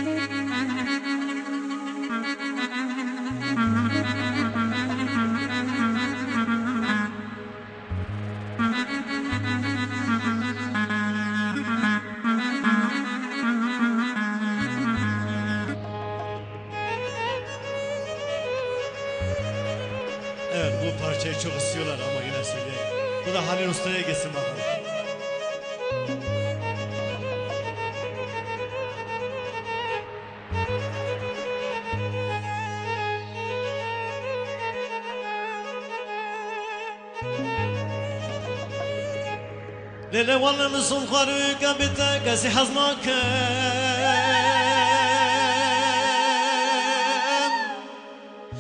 Evet, bu parçayı çok istiyorlar ama yine söyleyeyim. Bu da Halil Usta'ya gitsin bakalım. Lele والله من صنخر وقابته قاسي حزمك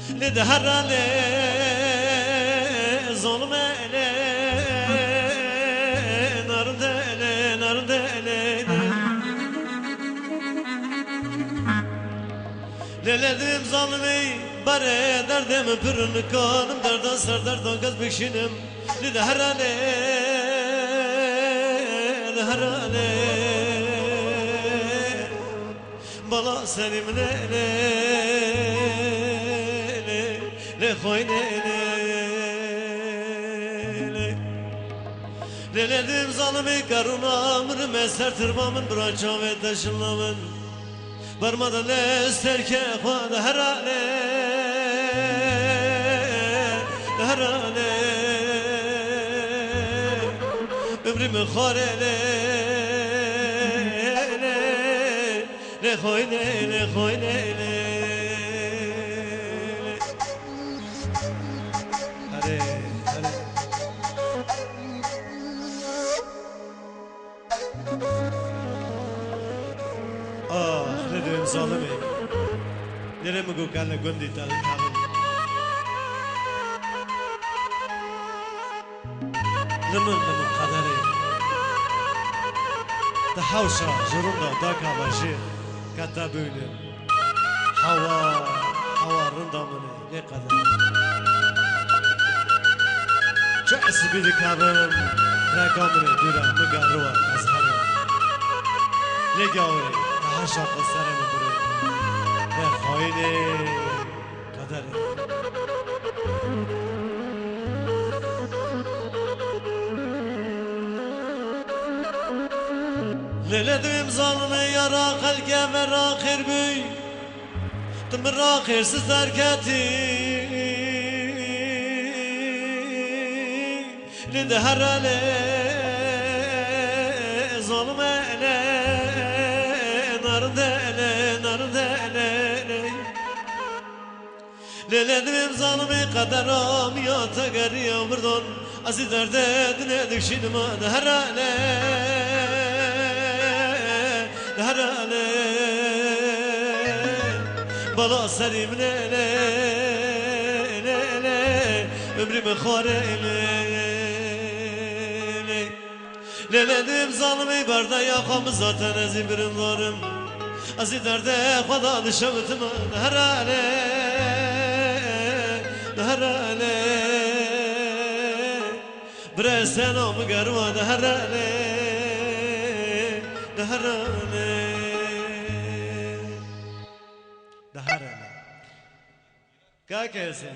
لدهر لي ظلم لي نرد لي نرد لي للدم ظلمي بره دردم پرن کنم دردان سر دردان گز بکشینم لدهر لي هرانه بلا سلیم نه نه نه خوینه نه لدیم zalimi karunamın meser tırmamın bırakacağım ve taşınlamın varmadan esterke kuada herane herane ömrümü kharele ne khoyne ne khoyne hare hare ah ne diyorum zalimi nereye mi gukane gundi talı kabul لمن قدري تحوشة جروندا داكا باشير كتابوني حوا رندا مني لي قدر جأس بيدي كابن راكامني ديرا مقاروا أزهري لي قاوري تحشا قصري مبري لي خويني قدري للدم ظلمي يرى خلقه وراخر بي تمر آخر سزر كتي لدهر لي ظلم لي نرد لي نرد لي للدم ظلمي قدرام يا تقري يا مردون أزي درد دنيا شين ما دهر لي دهرانه بلا سریم نه نه نه نه ömrümü خاره للدم ظالمی برده یاقام zaten از این برم دارم از این درده خدا دشمتم دهرانه دهرانه برای سنام گرما دهرانه دهرانه دهرانه که کسی